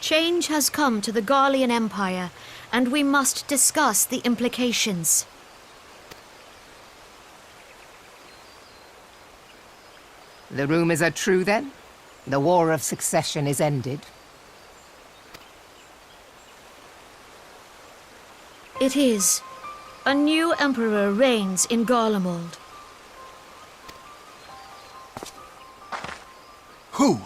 Change has come to the Garlean Empire, and we must discuss the implications. The rumors are true, then? The War of Succession is ended? It is. A new emperor reigns in Garlemald. Who?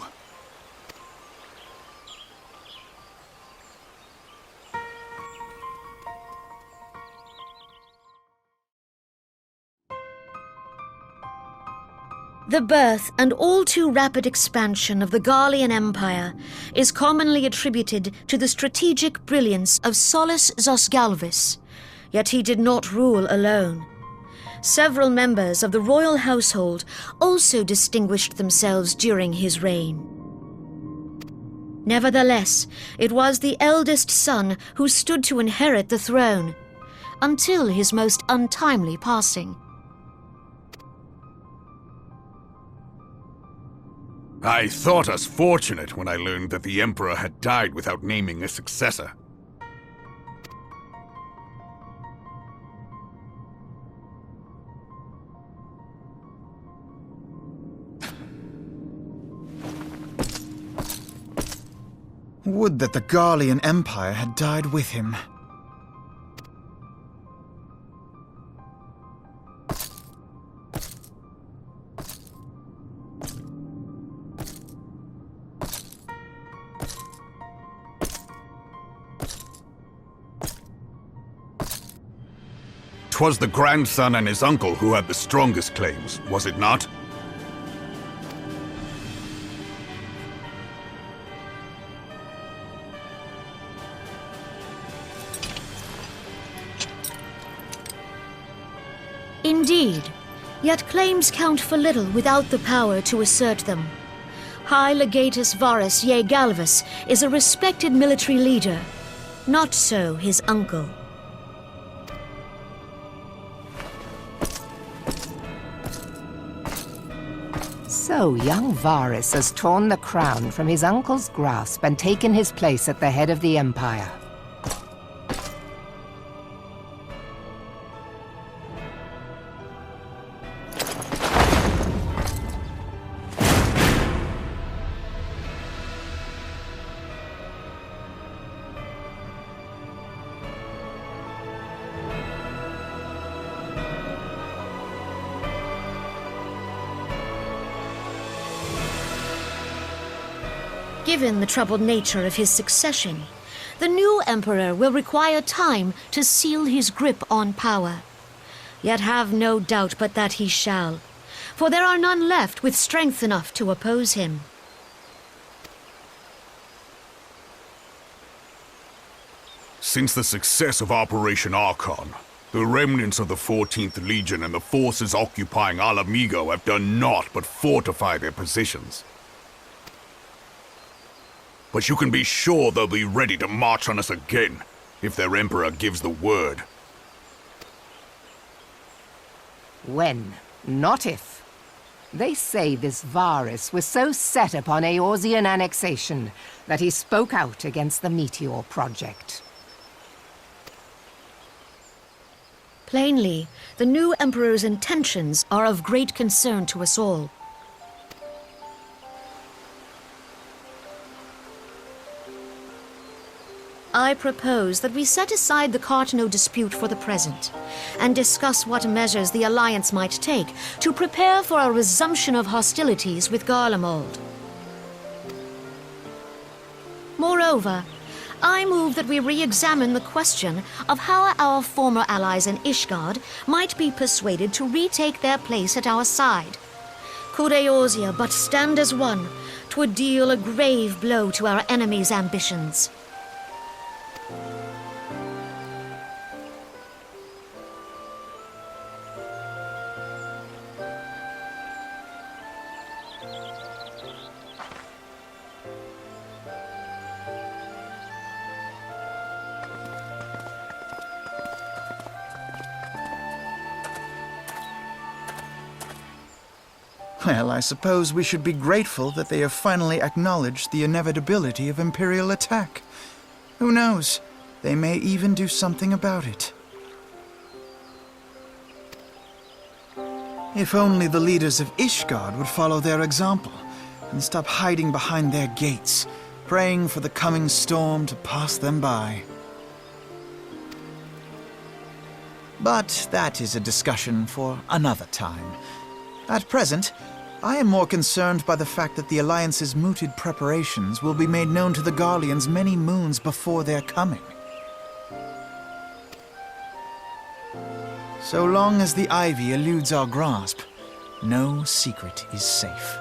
The birth and all too rapid expansion of the Garlean Empire is commonly attributed to the strategic brilliance of Solus Zosgalvis, yet he did not rule alone. Several members of the royal household also distinguished themselves during his reign. Nevertheless, it was the eldest son who stood to inherit the throne, until his most untimely passing. I thought us fortunate when I learned that the Emperor had died without naming a successor. Would that the Garlean Empire had died with him. 'Twas the grandson and his uncle who had the strongest claims, was it not? Indeed, yet claims count for little without the power to assert them. High Legatus Varus Ye Galvus is a respected military leader, not so his uncle. So young Varus has torn the crown from his uncle's grasp and taken his place at the head of the Empire. Given the troubled nature of his succession, the new emperor will require time to seal his grip on power. Yet have no doubt but that he shall, for there are none left with strength enough to oppose him. Since the success of Operation Archon, the remnants of the 14th Legion and the forces occupying Alamigo have done naught but fortify their positions. But you can be sure they'll be ready to march on us again, if their emperor gives the word. When, not if. They say this Varus was so set upon Eorzean annexation that he spoke out against the Meteor Project. Plainly, the new emperor's intentions are of great concern to us all. I propose that we set aside the Cartno dispute for the present, and discuss what measures the Alliance might take to prepare for a resumption of hostilities with Garlemald. Moreover, I move that we re-examine the question of how our former allies in Ishgard might be persuaded to retake their place at our side. Could Eorzea but stand as one, 'twould deal a grave blow to our enemies' ambitions. Well, I suppose we should be grateful that they have finally acknowledged the inevitability of Imperial attack. Who knows? They may even do something about it. If only the leaders of Ishgard would follow their example and stop hiding behind their gates, praying for the coming storm to pass them by. But that is a discussion for another time. At present, I am more concerned by the fact that the Alliance's mooted preparations will be made known to the Garleans many moons before their coming. So long as the ivy eludes our grasp, no secret is safe.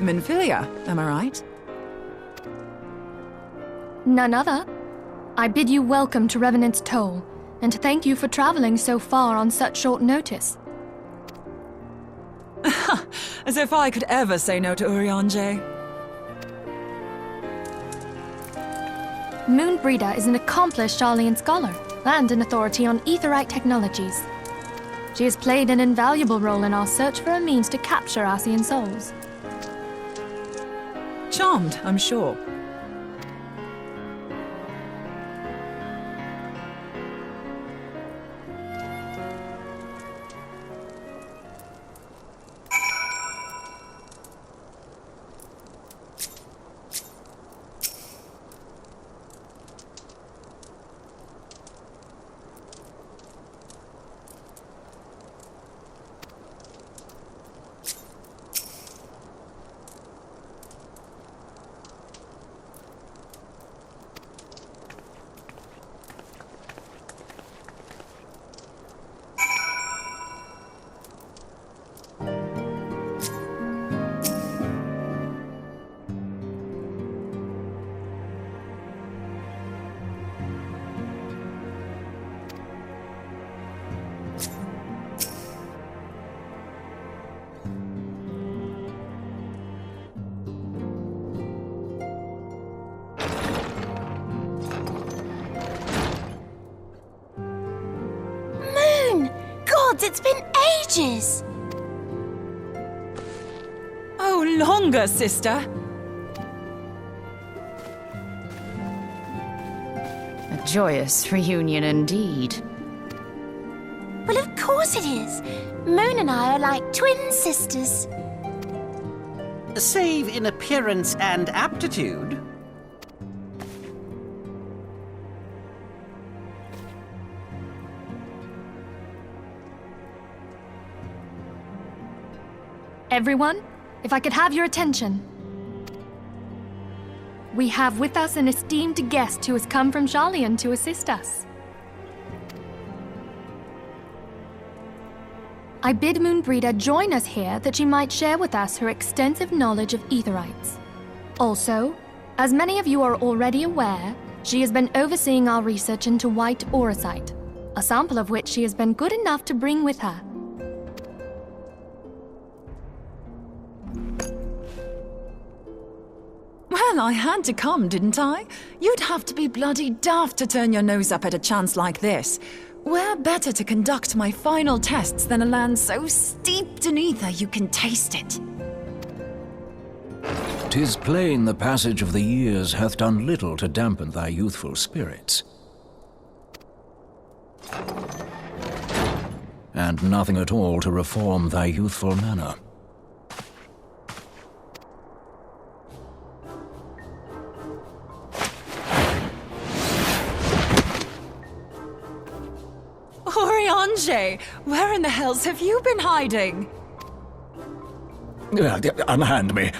Minfilia, am I right? None other. I bid you welcome to Revenant's Toll, and thank you for traveling so far on such short notice. As if I could ever say no to Urianger. Moonbreeder is an accomplished Sharlayan scholar and an authority on aetherite technologies. She has played an invaluable role in our search for a means to capture Ascian souls. Charmed, I'm sure. It's been ages! Oh, longer, sister! A joyous reunion indeed. Well, of course it is. Moon and I are like twin sisters. Save in appearance and aptitude. Everyone, if I could have your attention. We have with us an esteemed guest who has come from Sharlayan to assist us. I bid Moonbreeder join us here that she might share with us her extensive knowledge of aetherites. Also, as many of you are already aware, she has been overseeing our research into white auracite, a sample of which she has been good enough to bring with her. Well, I had to come, didn't I? You'd have to be bloody daft to turn your nose up at a chance like this. Where better to conduct my final tests than a land so steeped in ether you can taste it? 'Tis plain the passage of the years hath done little to dampen thy youthful spirits. And nothing at all to reform thy youthful manner. Urianger, where in the hells have you been hiding? Unhand me.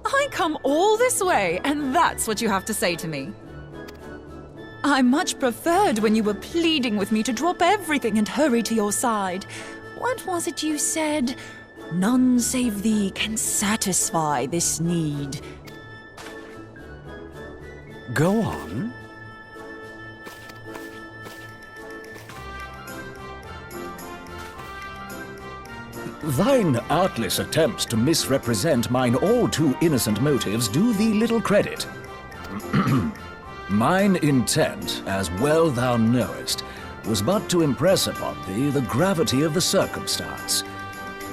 I come all this way, and that's what you have to say to me. I much preferred when you were pleading with me to drop everything and hurry to your side. What was it you said? None save thee can satisfy this need. Go on. Thine artless attempts to misrepresent mine all too innocent motives do thee little credit. Mine intent, as well thou knowest, was but to impress upon thee the gravity of the circumstance.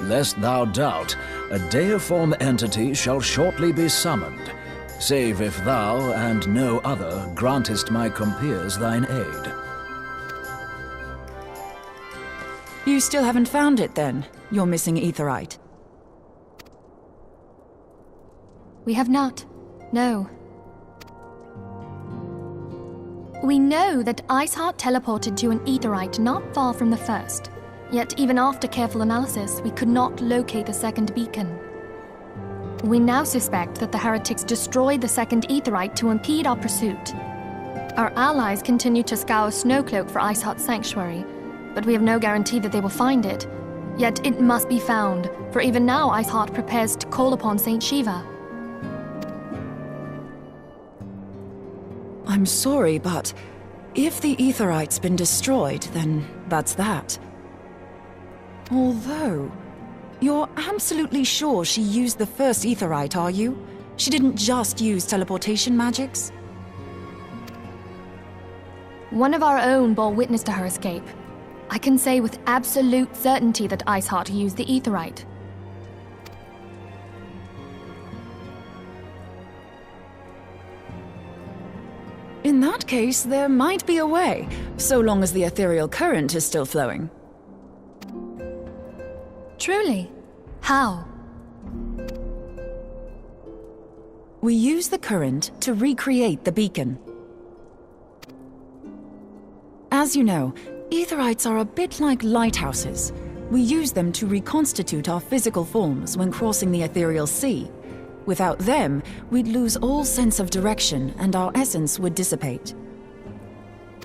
Lest thou doubt, a deiform entity shall shortly be summoned, save if thou and no other grantest my compeers thine aid. You still haven't found it, then? Your missing aetherite? We have not. No. We know that Iceheart teleported to an aetherite not far from the first. Yet even after careful analysis, we could not locate the second beacon. We now suspect that the heretics destroyed the second aetherite to impede our pursuit. Our allies continue to scour Snowcloak for Iceheart's sanctuary, but we have no guarantee that they will find it. Yet it must be found, for even now Iceheart prepares to call upon Saint Shiva. I'm sorry, but if the Aetherite's been destroyed, then that's that. Although, you're absolutely sure she used the first Aetherite, are you? She didn't just use teleportation magics? One of our own bore witness to her escape. I can say with absolute certainty that Iceheart used the Aetherite. In that case, there might be a way, so long as the ethereal current is still flowing. Truly? How? We use the current to recreate the beacon. As you know, Aetherites are a bit like lighthouses. We use them to reconstitute our physical forms when crossing the ethereal sea. Without them, we'd lose all sense of direction and our essence would dissipate.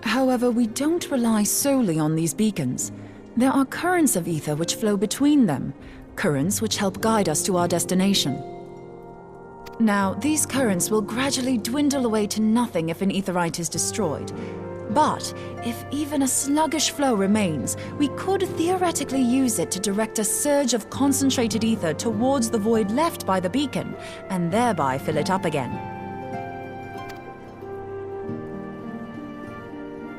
However, we don't rely solely on these beacons. There are currents of ether which flow between them, currents which help guide us to our destination. Now, these currents will gradually dwindle away to nothing if an Aetherite is destroyed. But if even a sluggish flow remains, we could theoretically use it to direct a surge of concentrated ether towards the void left by the beacon, and thereby fill it up again.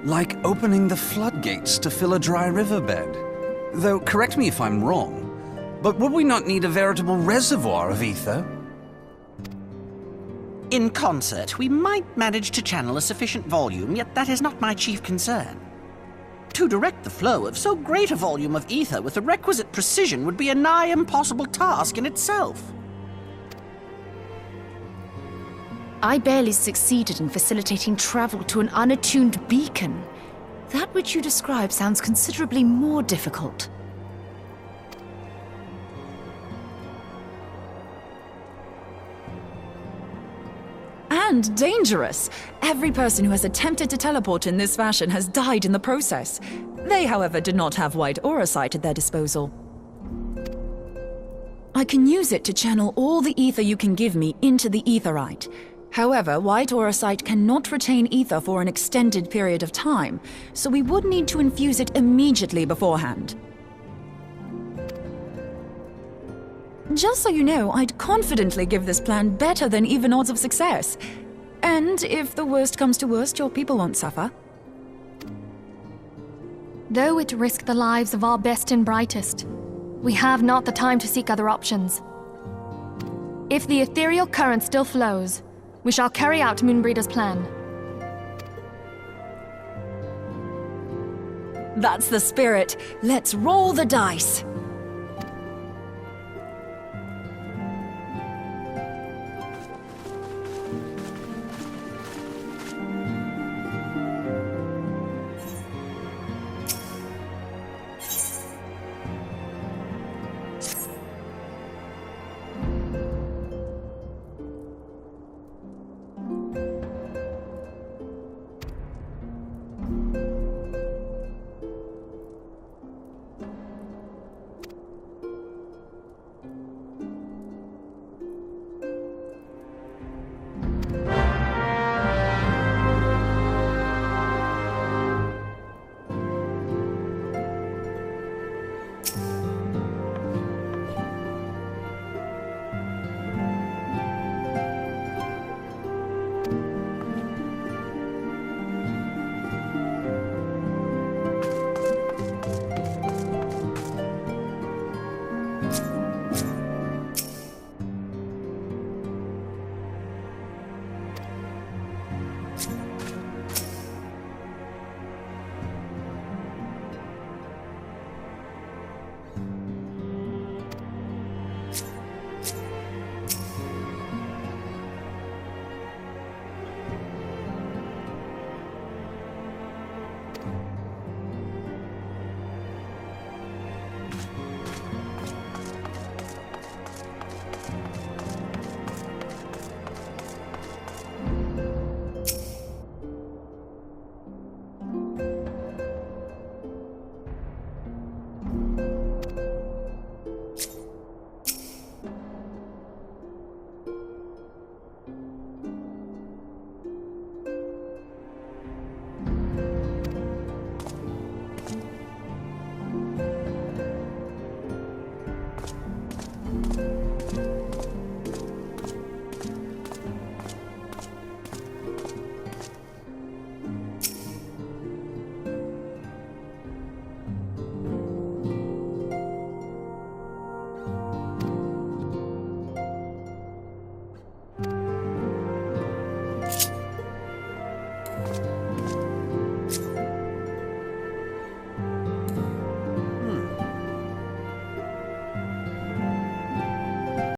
Like opening the floodgates to fill a dry riverbed. Though, correct me if I'm wrong, but would we not need a veritable reservoir of ether? In concert, we might manage to channel a sufficient volume, yet that is not my chief concern. To direct the flow of so great a volume of ether with the requisite precision would be a nigh impossible task in itself. I barely succeeded in facilitating travel to an unattuned beacon. That which you describe sounds considerably more difficult. And dangerous. Every person who has attempted to teleport in this fashion has died in the process. They, however, did not have white aura sight at their disposal. I can use it to channel all the ether you can give me into the Aetherite. However, white aura sight cannot retain ether for an extended period of time, so we would need to infuse it immediately beforehand. Just so you know, I'd confidently give this plan better than even odds of success. And if the worst comes to worst, your people won't suffer. Though it risked the lives of our best and brightest, we have not the time to seek other options. If the ethereal current still flows, we shall carry out Moonbreeder's plan. That's the spirit. Let's roll the dice.